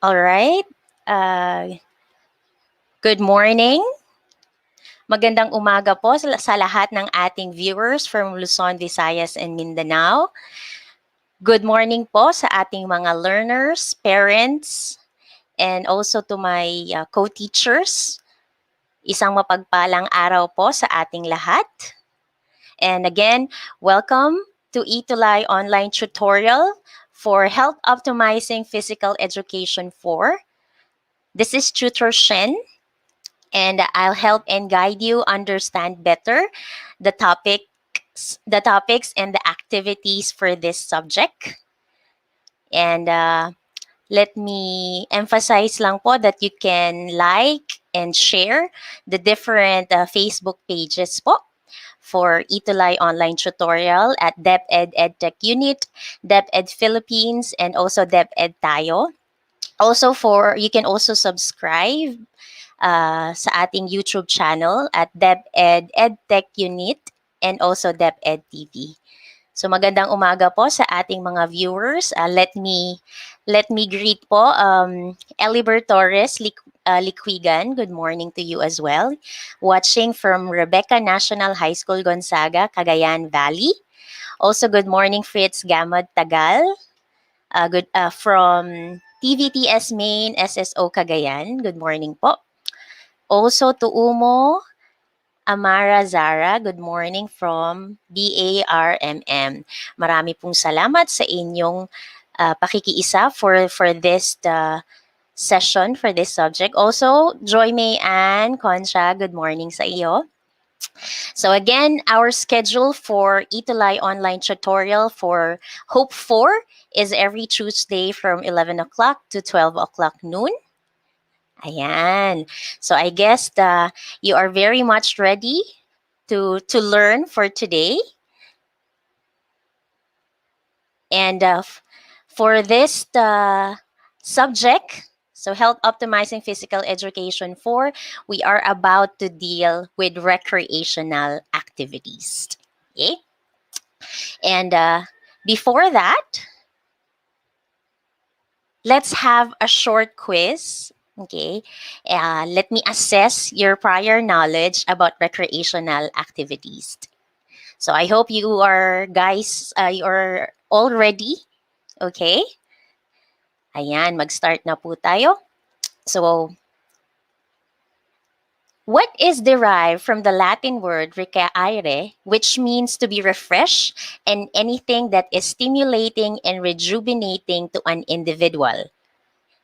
All right. Good morning. Magandang umaga po sa lahat ng ating viewers from Luzon, Visayas, and Mindanao. Good morning po sa ating mga learners, parents, and also to my co-teachers. Isang mapagpalang araw po sa ating lahat. And again, welcome to ETUlay online tutorial for Health Optimizing Physical Education 4. This is Tutor Shen, and I'll help and guide you understand better the topics and the activities for this subject. And let me emphasize lang po that you can like and share the different Facebook pages po for ETUlay online tutorial at DepEd Edtech Unit, DepEd Philippines, and also DepEd Tayo. Also you can also subscribe sa ating YouTube channel at DepEd Edtech Unit and also DepEd TV. So magandang umaga po sa ating mga viewers. Let me greet po Eliber Torres Liquigan. Good morning to you as well. Watching from Rebecca National High School, Gonzaga, Cagayan Valley. Also good morning Fritz Gamad Tagal. From TVTS Main SSO Cagayan. Good morning po. Also to Umo Amara Zara, good morning from BARMM. Marami pong salamat sa inyong pakikiisa for this session, for this subject. Also, Joy May Ann Concha, good morning sa iyo. So again, our schedule for ETUlay online tutorial for Hope 4 is every Tuesday from 11 o'clock to 12 o'clock noon. Ayan. So I guess you are very much ready to learn for today. And for this subject, so Health Optimizing Physical Education 4, we are about to deal with recreational activities. Okay? And before that, let's have a short quiz. Okay, let me assess your prior knowledge about recreational activities. So I hope you are you're all ready. Okay? Ayan, mag-start na po tayo. So, what is derived from the Latin word recaere, which means to be refreshed and anything that is stimulating and rejuvenating to an individual?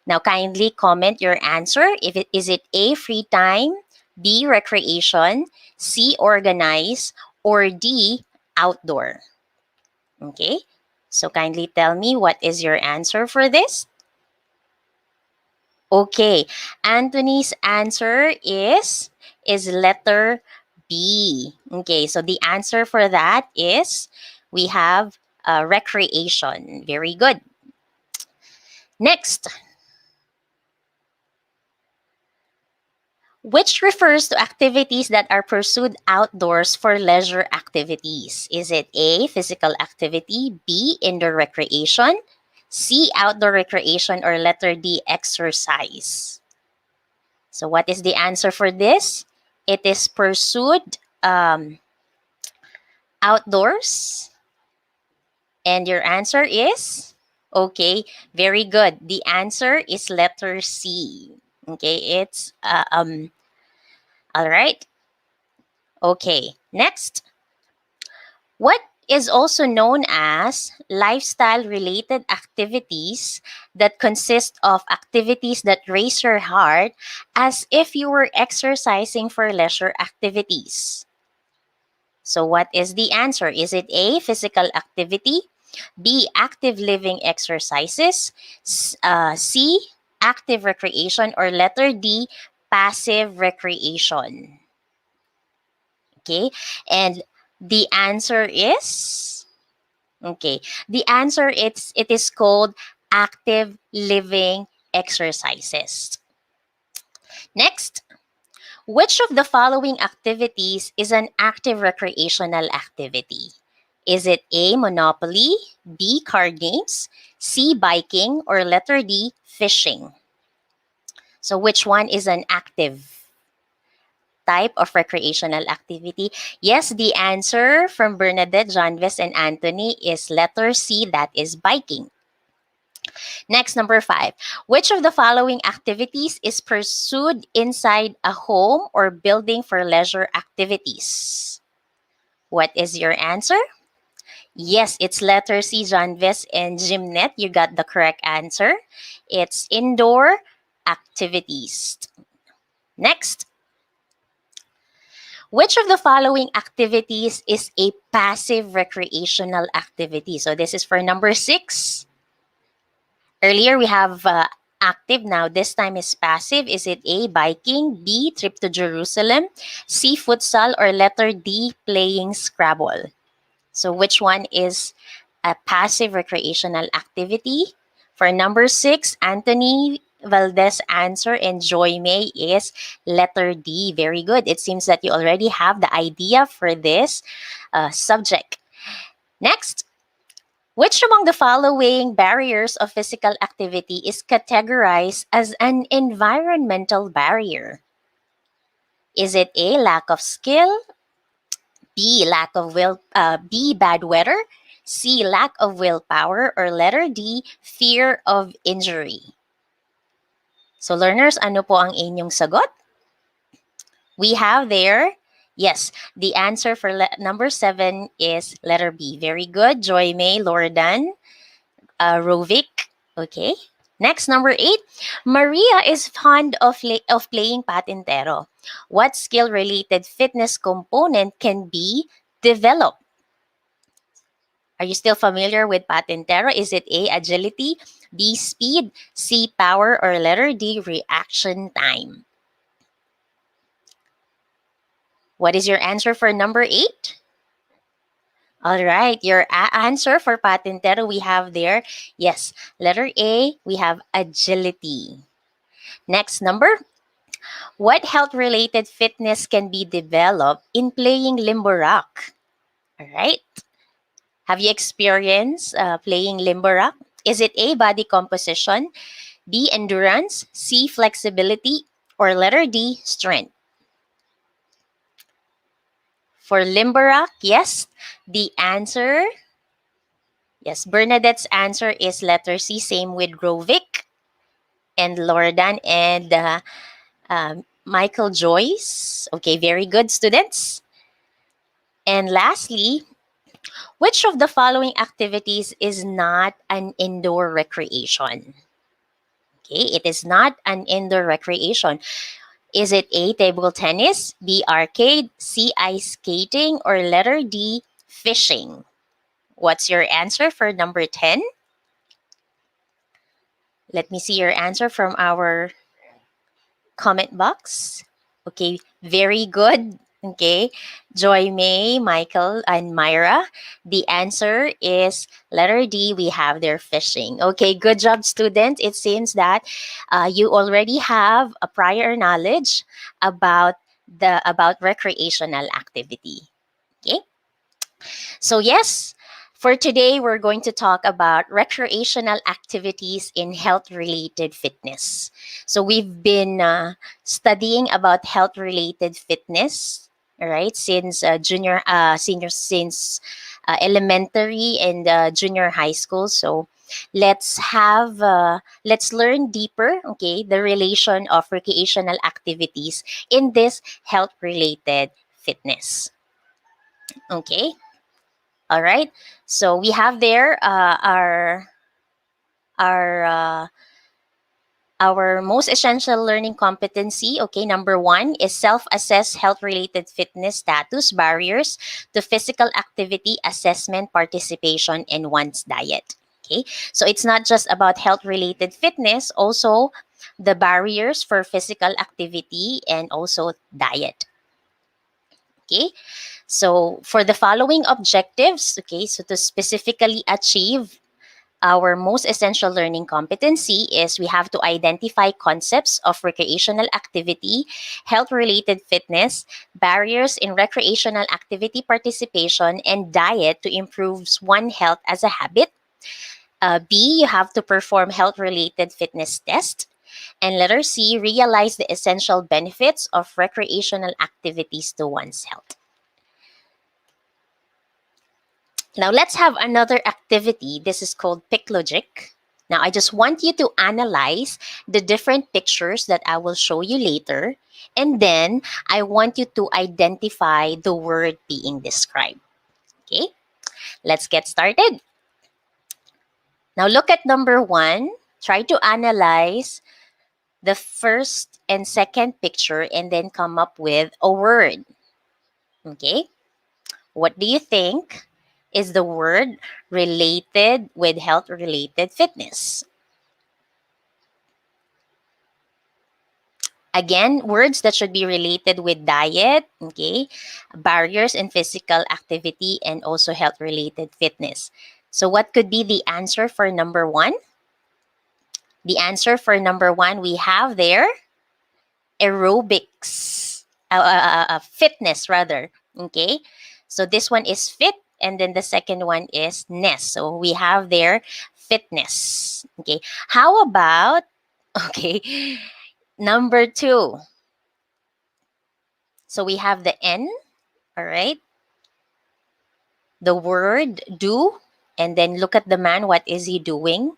Now, kindly comment your answer. Is it A, free time, B, recreation, C, organize, or D, outdoor? Okay, so kindly tell me what is your answer for this. Okay, Anthony's answer is letter B. Okay, so the answer for that is we have recreation. Very good. Next. Which refers to activities that are pursued outdoors for leisure activities. Is it A, physical activity, B, indoor recreation, C, outdoor recreation, or letter D, exercise? So what is the answer for this? It is pursued outdoors. And your answer is? Okay, very good. The answer is letter C. Okay, it's all right. Okay, next. What is also known as lifestyle-related activities that consist of activities that raise your heart as if you were exercising for leisure activities? So what is the answer? Is it A, physical activity, B, active living exercises, C, active recreation, or letter D, passive recreation? Okay, and the answer is, okay, the answer it is called active living exercises. Next, which of the following activities is an active recreational activity? Is it A, Monopoly, B, card games, C, biking, or letter D, fishing? So which one is an active type of recreational activity? Yes, the answer from Bernadette, Jonves, and Anthony is letter C, that is biking. Next, number 5. Which of the following activities is pursued inside a home or building for leisure activities? What is your answer? Yes, it's letter C, Jonves and Gymnet. You got the correct answer. It's indoor activities. Next, which of the following activities is a passive recreational activity? So this is for number 6. Earlier we have active. Now this time is passive. Is it A, biking, B, trip to Jerusalem, C, futsal, or letter D, playing Scrabble? So which one is a passive recreational activity? For number 6, Anthony Valdez answer and Joy May is letter D. Very good. It seems that you already have the idea for this subject. Next, which among the following barriers of physical activity is categorized as an environmental barrier? Is it A, lack of skill, B, B, bad weather, C, lack of willpower, or letter D, fear of injury? So learners, ano po ang inyong sagot? We have there, yes, the answer for number 7 is letter B. Very good. Joy May, Lordan, Rovic. Okay. Next, number 8. Maria is fond of playing patintero. What skill-related fitness component can be developed? Are you still familiar with patintero? Is it A, agility, B, speed, C, power, or letter D, reaction time? What is your answer for number 8? All right, your answer for patintero we have there. Yes, letter A, we have agility. Next number. What health-related fitness can be developed in playing limbo rock? All right. Have you experienced playing limbo rock? Is it A, body composition, B, endurance, C, flexibility, or letter D, strength? For limbo rock, yes, the answer, yes, Bernadette's answer is letter C, same with Rovic and Lordan and Michael Joyce. Okay, very good, students. And lastly, which of the following activities is not an indoor recreation? Okay, it is not an indoor recreation. Is it A, table tennis, B, arcade, C, ice skating, or letter D, fishing? What's your answer for number 10? Let me see your answer from our comment box. Okay, very good. Okay, Joy May, Michael, and Myra. The answer is letter D. We have their fishing. Okay, good job, student. It seems that you already have a prior knowledge about about recreational activity. Okay, so yes. For today, we're going to talk about recreational activities in health-related fitness. So we've been studying about health-related fitness, all right, since since elementary and junior high school. So let's learn deeper, okay, the relation of recreational activities in this health-related fitness. Okay. All right. So we have there our uh, our most essential learning competency. Okay, number 1 is self-assess health-related fitness status, barriers to physical activity, assessment, participation, and one's diet. Okay, so it's not just about health-related fitness, also the barriers for physical activity and also diet. Okay, so for the following objectives, okay, so to specifically achieve our most essential learning competency is we have to identify concepts of recreational activity, health-related fitness, barriers in recreational activity participation, and diet to improve one's health as a habit. B, you have to perform health-related fitness test. And letter C, realize the essential benefits of recreational activities to one's health. Now let's have another activity. This is called Piclogic. Now I just want you to analyze the different pictures that I will show you later. And then I want you to identify the word being described. Okay, let's get started. Now look at number 1. Try to analyze the first and second picture and then come up with a word. Okay, what do you think is the word related with health-related fitness? Again, words that should be related with diet, okay, barriers in physical activity, and also health-related fitness. So what could be the answer for number 1? The answer for number 1, we have there aerobics, fitness rather, okay? So this one is fit, and then the second one is ness. So we have there fitness, okay? How about, okay, number 2? So we have the N, all right? The word do, and then look at the man, what is he doing?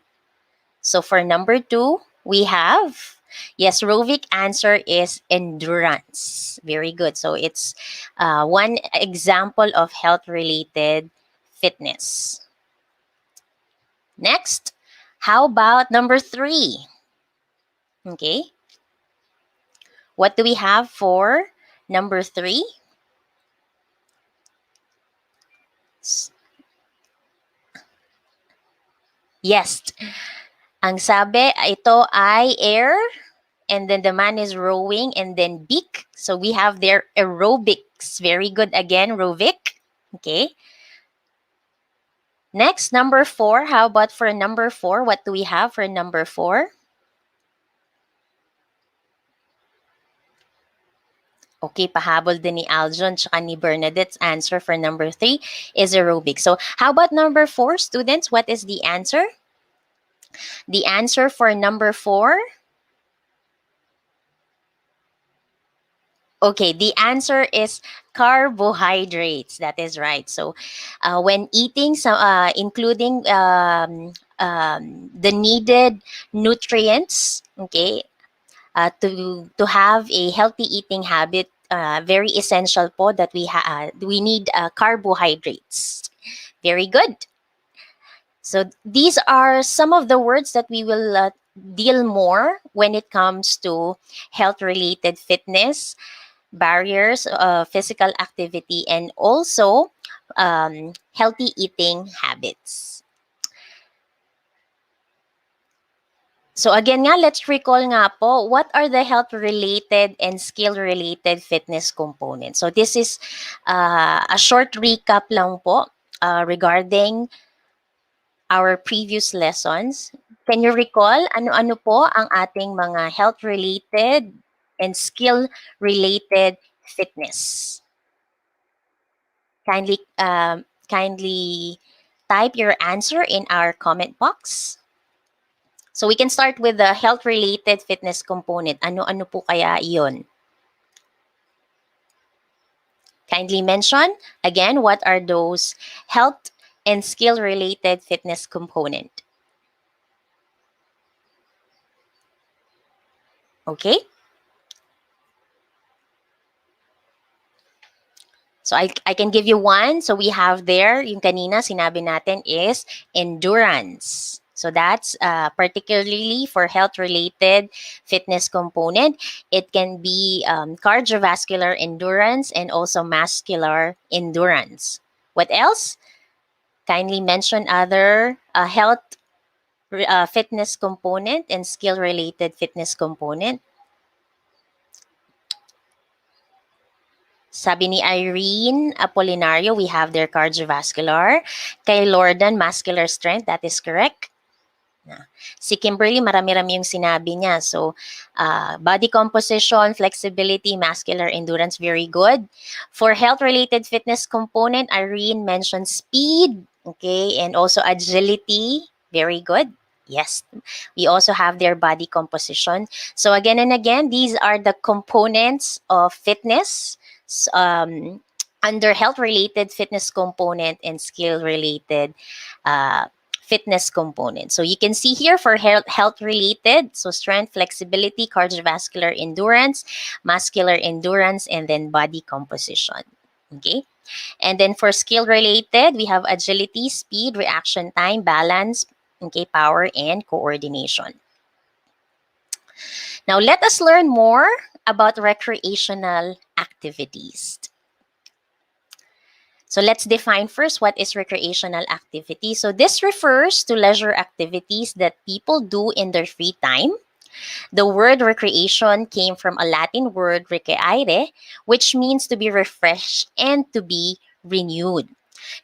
So for number 2, we have, yes, Rovic answer is endurance. Very good. So it's one example of health-related fitness. Next, how about number 3? Okay. What do we have for number 3? Yes. Ang sabi, ito ay air, and then the man is rowing, and then beak. So we have there aerobics. Very good again, Rovic. Okay. Next, number 4. How about for number 4? What do we have for number 4? Okay, pahabol din ni Aljon tsaka ni Bernadette's answer for number 3 is aerobic. So how about number 4, students? What is the answer? The answer for number 4? Okay, the answer is carbohydrates. That is right. So when eating, some, including the needed nutrients, okay, to have a healthy eating habit, very essential po that we need carbohydrates. Very good. So these are some of the words that we will deal more when it comes to health-related fitness, barriers, physical activity, and also healthy eating habits. So again nga, let's recall nga po, what are the health-related and skill-related fitness components? So this is a short recap lang po regarding our previous lessons. Can you recall ano-ano po ang ating mga health-related and skill-related fitness? Kindly type your answer in our comment box. So we can start with the health-related fitness component. Ano-ano po kaya iyon? Kindly mention, again, what are those health and skill-related fitness component? Okay? So I can give you one. So we have there, yung kanina sinabi natin is endurance. So that's particularly for health-related fitness component. It can be cardiovascular endurance and also muscular endurance. What else? Kindly mention other health fitness component and skill-related fitness component. Sabi ni Irene Apolinario, we have their cardiovascular. Kay Lordan, muscular strength. That is correct. Si Kimberly, marami-rami yung sinabi niya. So, body composition, flexibility, muscular endurance, very good. For health-related fitness component, Irene mentioned speed, okay, and also agility, very good. Yes, we also have their body composition. So again and again, these are the components of fitness under health-related fitness component and skill-related uh, fitness component. So you can see here for health-related, so strength, flexibility, cardiovascular endurance, muscular endurance, and then body composition. Okay. And then for skill related, we have agility, speed, reaction time, balance, okay, power, and coordination. Now let us learn more about recreational activities. So let's define first what is recreational activity. So this refers to leisure activities that people do in their free time. The word recreation came from a Latin word recreare, which means to be refreshed and to be renewed.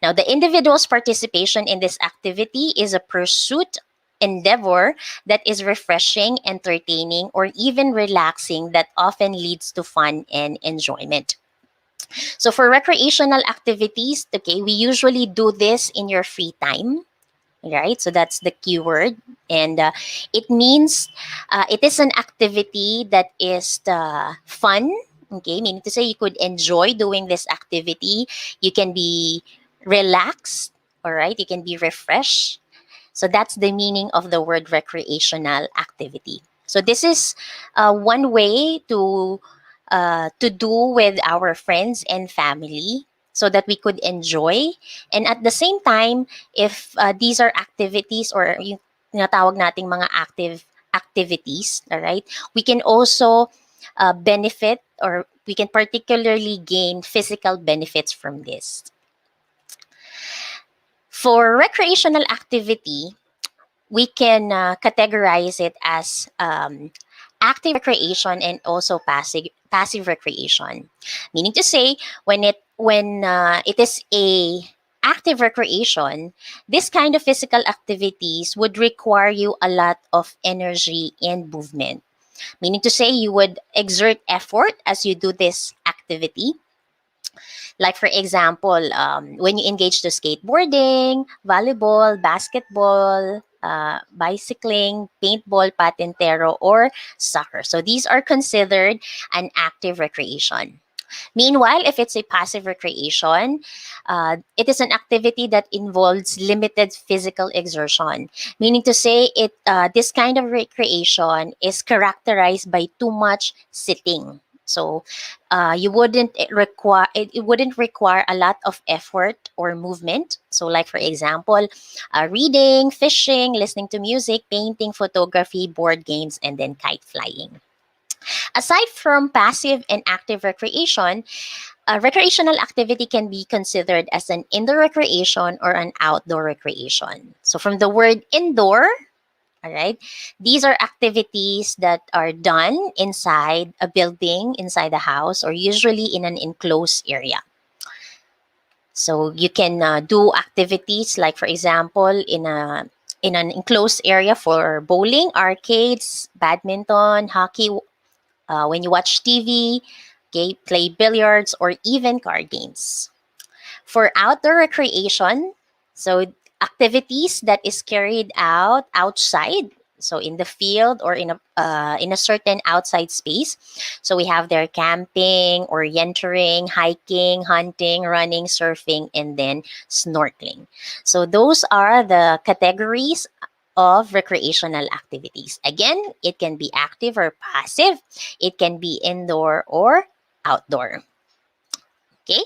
Now, the individual's participation in this activity is a pursuit endeavor that is refreshing, entertaining, or even relaxing that often leads to fun and enjoyment. So for recreational activities, okay, we usually do this in your free time, right? So that's the keyword. And it means it is an activity that is fun, okay? Meaning to say you could enjoy doing this activity. You can be relaxed, all right? You can be refreshed. So that's the meaning of the word recreational activity. So this is one way to do with our friends and family so that we could enjoy. And at the same time, if these are activities or yung tinatawag nating mga active activities, all right, we can also benefit or we can particularly gain physical benefits from this. For recreational activity, we can categorize it as active recreation and also passive recreation. Meaning to say, when it is a active recreation, this kind of physical activities would require you a lot of energy and movement. Meaning to say, you would exert effort as you do this activity. Like for example, when you engage to skateboarding, volleyball, basketball, bicycling, paintball, patintero, or soccer. So these are considered an active recreation. Meanwhile, if it's a passive recreation, it is an activity that involves limited physical exertion. Meaning to say, this kind of recreation is characterized by too much sitting. So you wouldn't require it wouldn't require a lot of effort or movement. So like for example, reading, fishing, listening to music, painting, photography, board games, and then kite flying. Aside from passive and active recreation, recreational activity can be considered as an indoor recreation or an outdoor recreation. So from the word indoor, all right, these are activities that are done inside a building, inside a house, or usually in an enclosed area. So you can do activities like, for example, in an enclosed area for bowling, arcades, badminton, hockey, when you watch TV, okay, play billiards, or even card games. For outdoor recreation, so activities that is carried out outside, so in the field or in a certain outside space. So we have there camping, orienteering, hiking, hunting, running, surfing, and then snorkeling. So those are the categories of recreational activities. Again, it can be active or passive. It can be indoor or outdoor. Okay?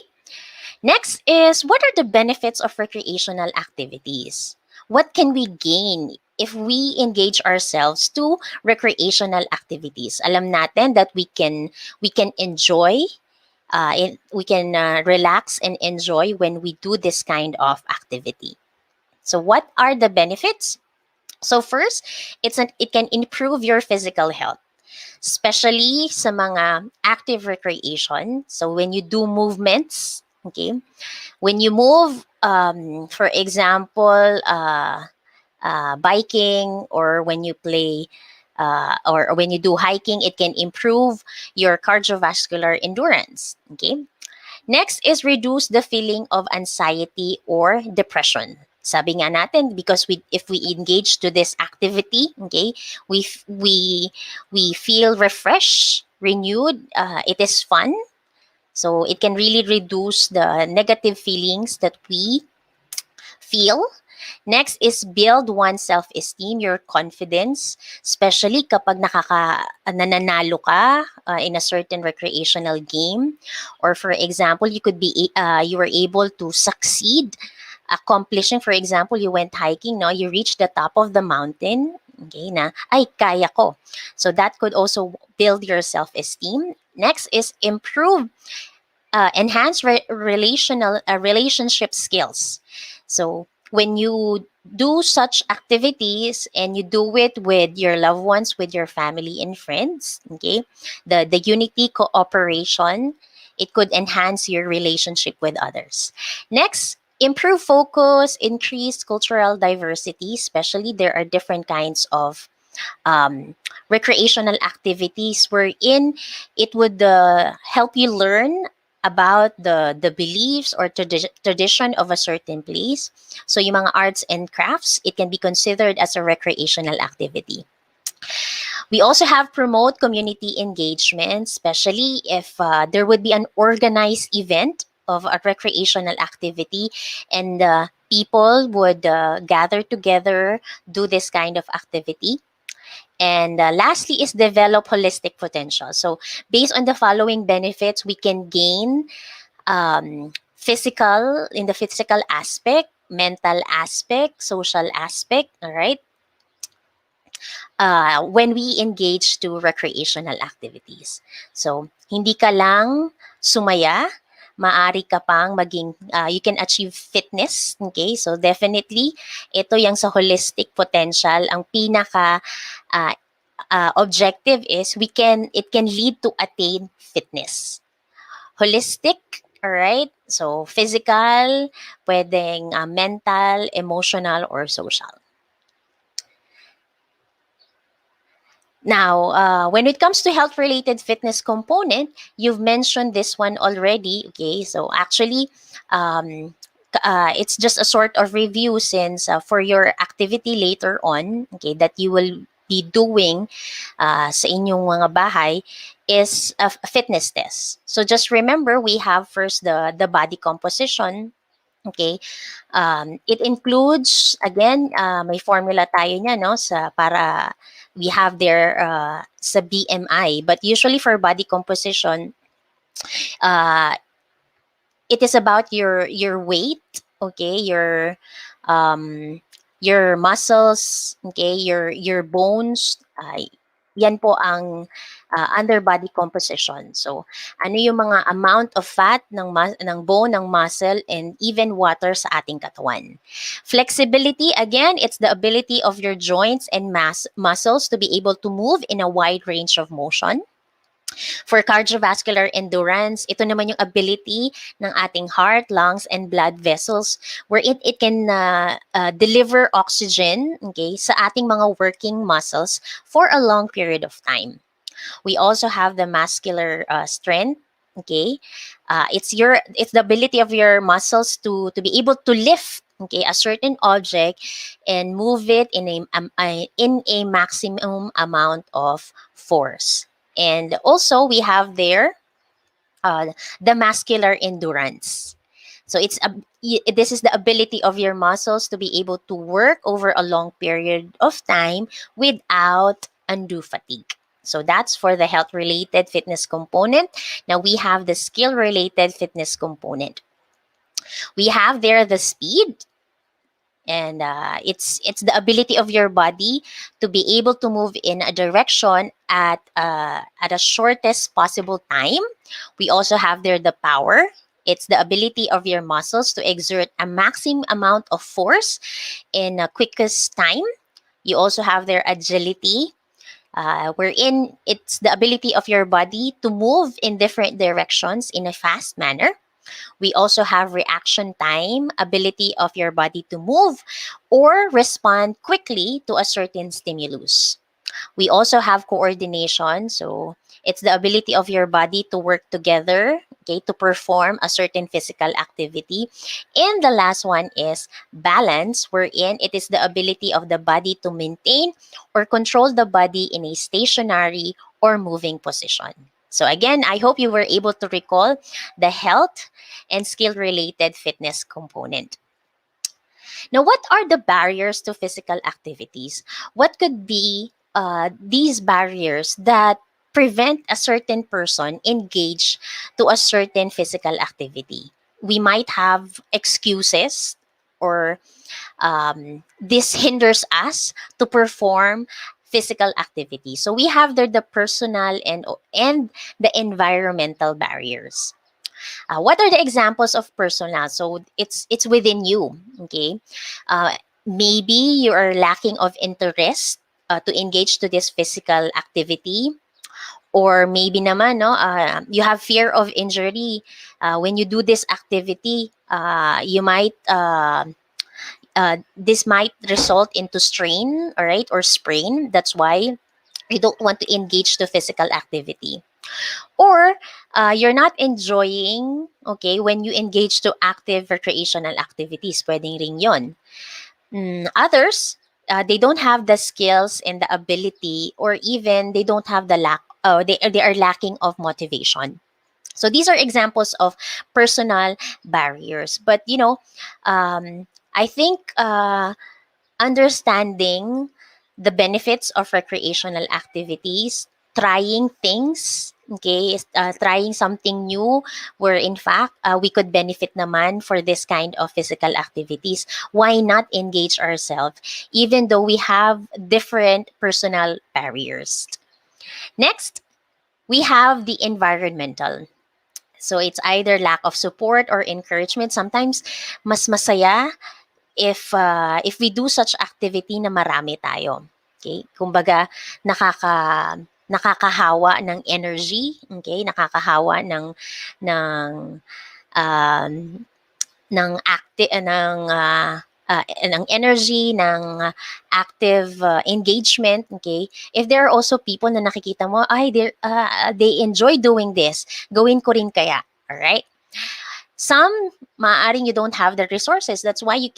Next is, what are the benefits of recreational activities? What can we gain if we engage ourselves to recreational activities? Alam natin that we can enjoy, we can relax and enjoy when we do this kind of activity. So what are the benefits? So first, it can improve your physical health, especially sa mga active recreation. So when you do movements, okay, when you move, for example, biking, or when you play, or when you do hiking, it can improve your cardiovascular endurance. Okay. Next is reduce the feeling of anxiety or depression. Sabi nga natin, because if we engage to this activity, okay, we f- we feel refreshed, renewed. It is fun, so it can really reduce the negative feelings that we feel. Next is build one's self-esteem, your confidence, especially kapag nananalo ka in a certain recreational game, or for example, you were able to succeed accomplishing, for example, you went hiking, no, you reached the top of the mountain, okay, na ay kaya ko. So that could also build your self-esteem. Next is enhance relationship skills. So when you do such activities and you do it with your loved ones, with your family and friends, okay, the unity cooperation, it could enhance your relationship with others. Next, improve focus, increase cultural diversity, especially there are different kinds of recreational activities wherein it would help you learn about the beliefs or tradition of a certain place. So yung mga arts and crafts, it can be considered as a recreational activity. We also have promote community engagement, especially if there would be an organized event of a recreational activity, and people would gather together, do this kind of activity. And lastly is develop holistic potential. So based on the following benefits, we can gain in the physical aspect, mental aspect, social aspect, all right? When we engage to recreational activities. So, hindi ka lang sumaya, maari ka pang you can achieve fitness, okay? So, definitely, ito yung sa holistic potential, ang pinaka objective is it can lead to attain fitness. Holistic, all right? So, physical, pwedeng mental, emotional, or social. Now, when it comes to health-related fitness component, you've mentioned this one already. Okay, so actually, it's just a sort of review since for your activity later on, okay, that you will be doing sa inyong mga bahay is a fitness test. So just remember, we have first the body composition. Okay, it includes again may formula tayo niya, no, para we have there sa BMI, but usually for body composition uh, it is about your weight, okay, your muscles, okay, your bones, yan po ang under body composition. So ano yung mga amount of fat ng bone, ng muscle, and even water sa ating katawan. Flexibility, again, it's the ability of your joints and muscles to be able to move in a wide range of motion. For cardiovascular endurance, ito naman yung ability ng ating heart, lungs, and blood vessels where it can deliver oxygen, okay, sa ating mga working muscles for a long period of time. We also have the muscular strength, okay. It's the ability of your muscles to be able to lift, okay, a certain object and move it in a maximum amount of force. And also we have there the muscular endurance. So this is the ability of your muscles to be able to work over a long period of time without undue fatigue. So that's for the health-related fitness component. Now we have the skill-related fitness component. We have there the speed, and it's the ability of your body to be able to move in a direction at a shortest possible time. We also have there the power. It's the ability of your muscles to exert a maximum amount of force in the quickest time. You also have their agility, wherein it's the ability of your body to move in different directions in a fast manner. We also have reaction time, ability of your body to move or respond quickly to a certain stimulus. We also have coordination. So It's the ability of your body to work together, okay, to perform a certain physical activity. And the last one is balance, wherein it is the ability of the body to maintain or control the body in a stationary or moving position. So again, I hope you were able to recall the health and skill-related fitness component. Now, what are the barriers to physical activities? What could be these barriers that prevent a certain person engage to a certain physical activity? We might have excuses, or this hinders us to perform physical activity. So we have there the personal and the environmental barriers. What are the examples of personal? So it's within you. Okay, maybe you are lacking of interest to engage to this physical activity, or maybe naman no, you have fear of injury. When you do this activity, you might this might result into strain, all right, or sprain. That's why you don't want to engage to physical activity. Or you're not enjoying, okay, when you engage to active recreational activities. Pwedeng ring yon. Others, they don't have the skills and the ability, or even they don't have the they are lacking of motivation. So these are examples of personal barriers. But I think understanding the benefits of recreational activities, trying things, okay, trying something new, where in fact we could benefit naman for this kind of physical activities. Why not engage ourselves, even though we have different personal barriers? Next, we have the environmental. So it's either lack of support or encouragement. Sometimes mas masaya if we do such activity na marami tayo. Okay? Kumbaga, nakakahawa ng energy, okay? Nakakahawa ng um, ng energy, ng active engagement, okay? If there are also people na nakikita mo, ay, they enjoy doing this, gawin ko rin kaya, all right? Some, maaaring you don't have the resources. That's why you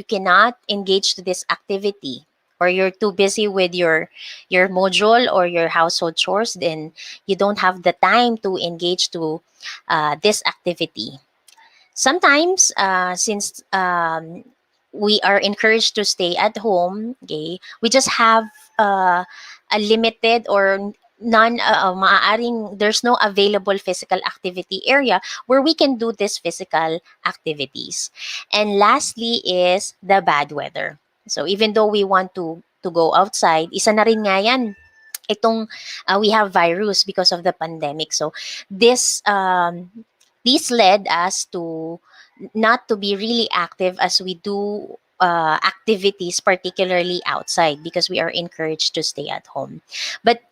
cannot engage to this activity, or you're too busy with your module or your household chores. Then you don't have the time to engage to this activity. Sometimes, since we are encouraged to stay at home, okay, we just have a limited or maaaring there's no available physical activity area where we can do this physical activities. And lastly is the bad weather. So even though we want to go outside, isa na rin nga yan itong we have virus because of the pandemic. So this led us to not to be really active as we do activities, particularly outside, because we are encouraged to stay at home. But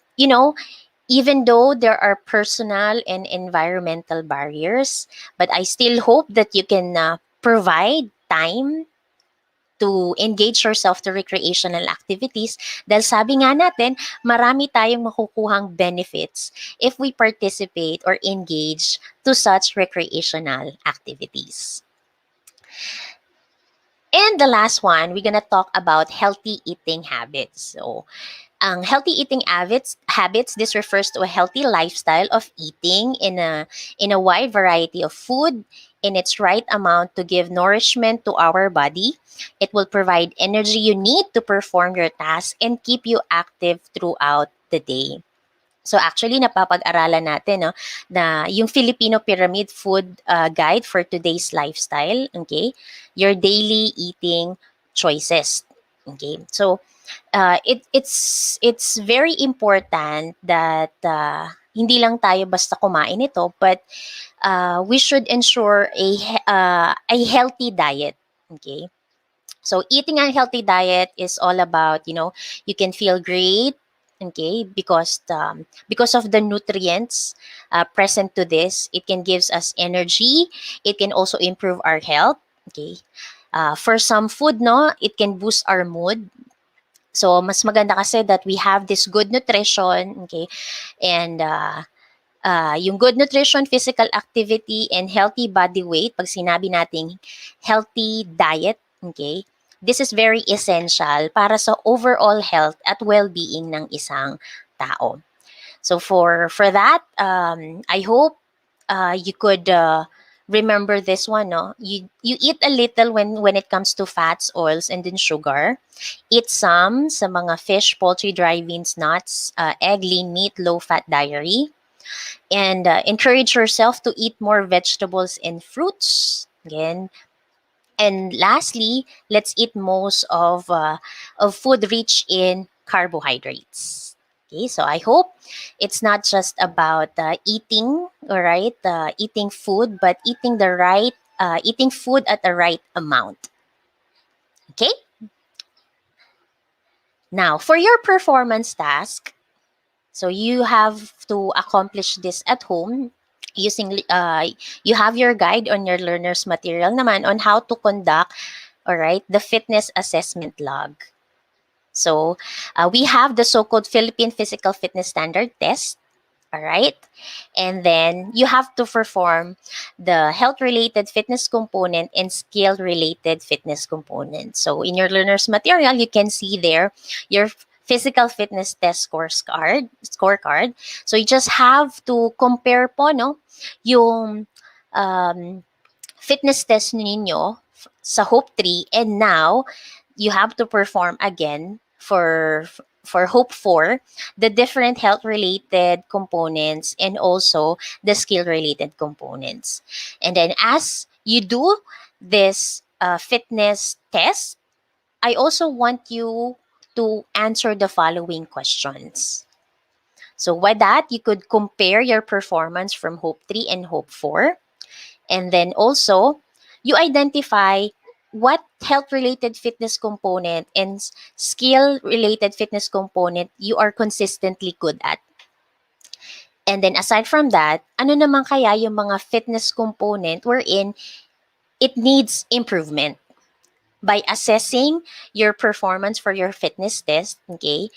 even though there are personal and environmental barriers, but I still hope that you can provide time to engage yourself to recreational activities, dahil sabi nga natin, marami tayong makukuhang benefits if we participate or engage to such recreational activities. And the last one, we're gonna talk about healthy eating habits. So, ang healthy eating habits, this refers to a healthy lifestyle of eating in a wide variety of food in its right amount to give nourishment to our body. It will provide energy you need to perform your tasks and keep you active throughout the day. So actually, napapag-aralan natin na yung Filipino Pyramid Food Guide for today's lifestyle, okay? Your daily eating choices. Okay? So it's very important that hindi lang tayo basta kumain ito, but we should ensure a healthy diet. Okay? So eating a healthy diet is all about, you can feel great, okay, because of the nutrients present to this. It can gives us energy. It can also improve our health. Okay. For some food, no, it can boost our mood. So, mas maganda kasi that we have this good nutrition, okay? And yung good nutrition, physical activity, and healthy body weight, pag sinabi nating healthy diet, okay? This is very essential para sa overall health at well-being ng isang tao. So for that, I hope you could remember this one. No, you eat a little when it comes to fats, oils, and then sugar. Eat some sa mga fish, poultry, dry beans, nuts, egg, lean meat, low-fat diary, and encourage yourself to eat more vegetables and fruits. Again, and lastly, let's eat most of food rich in carbohydrates. Okay, so I hope it's not just about eating, all right, eating food, but eating food at the right amount. Okay, now for your performance task, so you have to accomplish this at home using you have your guide on your learner's material naman on how to conduct, all right, the fitness assessment log. So we have the so-called Philippine Physical Fitness Standard Test. All right. And then you have to perform the health-related fitness component and skill-related fitness component. So in your learner's material, you can see there your physical fitness test scorecard. So you just have to compare po, no, yung um, fitness test ninyo sa Hope 3, and now you have to perform again for Hope 4 the different health related components and also the skill related components. And then as you do this fitness test, I also want you to answer the following questions. So with that, you could compare your performance from Hope 3 and Hope 4. And then also, you identify what health-related fitness component and skill-related fitness component you are consistently good at. And then aside from that, ano naman kaya yung mga fitness component wherein it needs improvement? By assessing your performance for your fitness test, okay,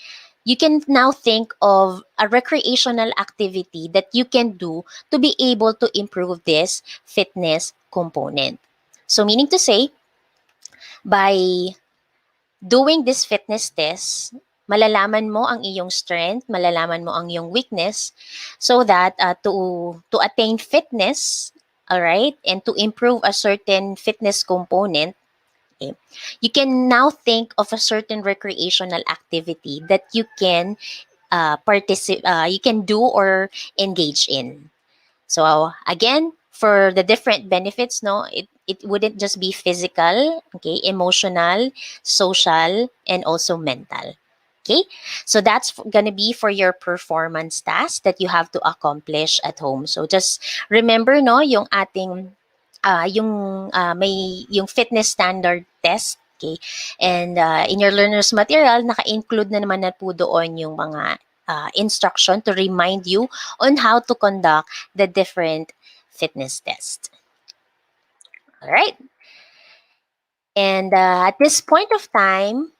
you can now think of a recreational activity that you can do to be able to improve this fitness component. So meaning to say, by doing this fitness test, malalaman mo ang iyong strength, malalaman mo ang iyong weakness, so that to attain fitness, all right, and to improve a certain fitness component, okay, you can now think of a certain recreational activity that you can you can do or engage in. So again, for the different benefits, no, it wouldn't just be physical, okay, emotional, social, and also mental. Okay, so that's gonna be for your performance task that you have to accomplish at home. So just remember, no, yung ating may yung fitness standard test, okay, and in your learner's material, naka-include na naman na po doon yung mga instruction to remind you on how to conduct the different fitness tests. All right. And at this point of time,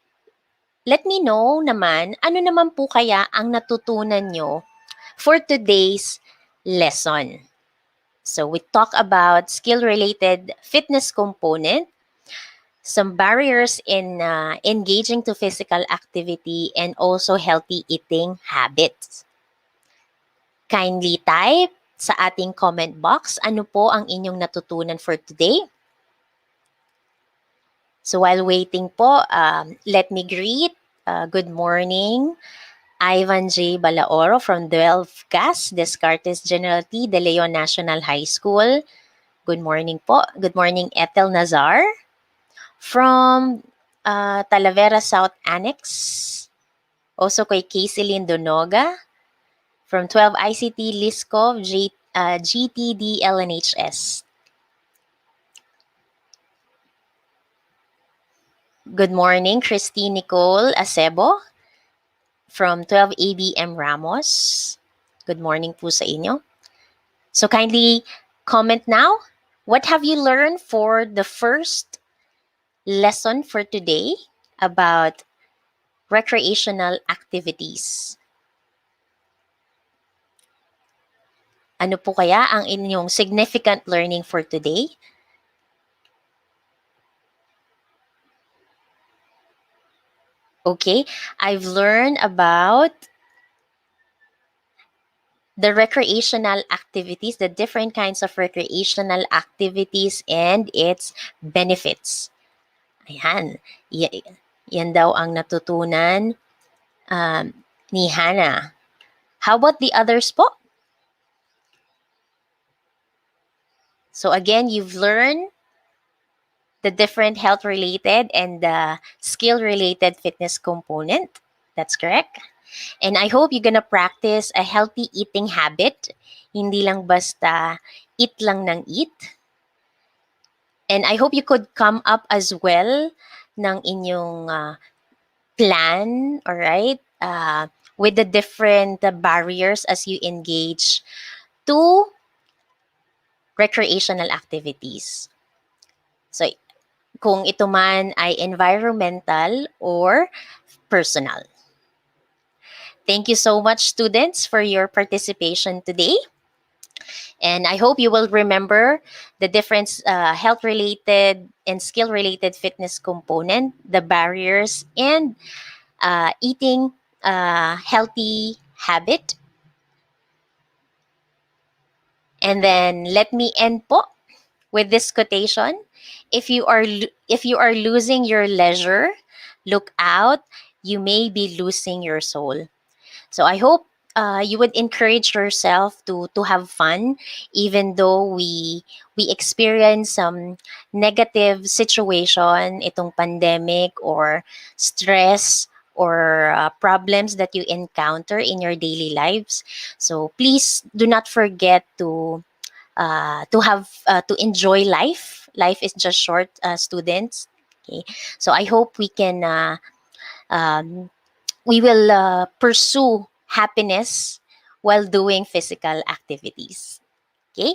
let me know naman, ano naman po kaya ang natutunan nyo for today's lesson. So we talk about skill-related fitness component, some barriers in engaging to physical activity, and also healthy eating habits. Kindly type sa ating comment box ano po ang inyong natutunan for today. So while waiting po, let me greet, good morning, Ivan J. Balaoro from 12 Gas, Descartes General T. De Leon National High School. Good morning po. Good morning, Ethel Nazar from Talavera South Annex. Also kay Casey Lindonoga from 12 ICT Liskov GTD LNHS. Good morning, Christine Nicole Acebo from 12 ABM Ramos. Good morning po sa inyo. So kindly comment now. What have you learned for the first lesson for today about recreational activities. Ano po kaya ang inyong significant learning for today? Okay, I've learned about the recreational activities, the different kinds of recreational activities and its benefits. Ayan, yan daw ang natutunan ni Hannah. How about the others po? So again, you've learned the different health-related and the skill-related fitness component. That's correct. And I hope you're gonna practice a healthy eating habit. Hindi lang basta eat lang ng eat. And I hope you could come up as well ng inyong plan, all right, with the different barriers as you engage to recreational activities. So, kung ito man ay environmental or personal. Thank you so much, students, for your participation today. And I hope you will remember the different health-related and skill-related fitness component, the barriers, and eating healthy habit. And then let me end po with this quotation. If you are losing your leisure, look out, you may be losing your soul. So I hope you would encourage yourself to have fun, even though we experience some negative situation, itong pandemic or stress or problems that you encounter in your daily lives. So please do not forget to enjoy life. Life is just short, students. Okay, so I hope we can we will pursue happiness while doing physical activities. Okay?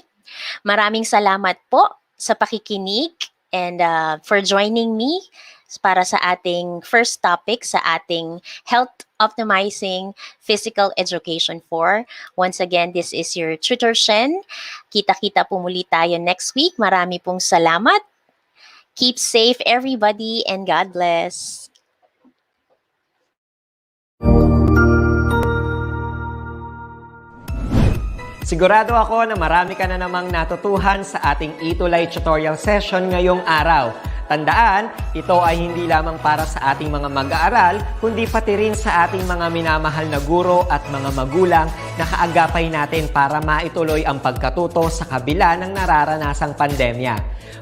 Maraming salamat po sa pakikinig and for joining me para sa ating first topic sa ating Health Optimizing Physical Education 4. Once again, this is your Tutor Shen. Kita-kita po muli tayo next week. Marami pong salamat. Keep safe, everybody, and God bless. Sigurado ako na marami ka na namang natutuhan sa ating ETUlay tutorial session ngayong araw. Tandaan, ito ay hindi lamang para sa ating mga mag-aaral, kundi pati rin sa ating mga minamahal na guro at mga magulang na kaagapay natin para maituloy ang pagkatuto sa kabila ng nararanasang pandemya.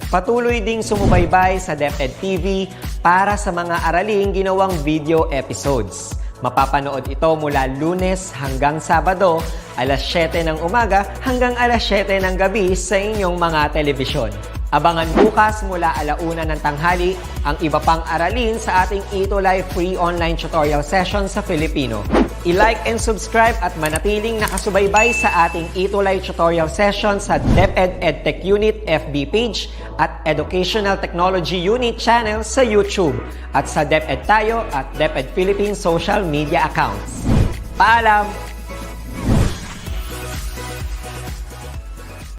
Patuloy ding sumubaybay sa DepEd TV para sa mga araling ginawang video episodes. Mapapanood ito mula Lunes hanggang Sabado, alas 7 ng umaga hanggang alas 7 ng gabi sa inyong mga telebisyon. Abangan bukas mula 1:00 ng tanghali ang iba pang aralin sa ating ETUlay free online tutorial session sa Filipino. I-like and subscribe at manatiling nakasubaybay sa ating ETUlay tutorial session sa DepEd Edtech Unit FB page at Educational Technology Unit channel sa YouTube at sa DepEd Tayo at DepEd Philippines social media accounts. Paalam!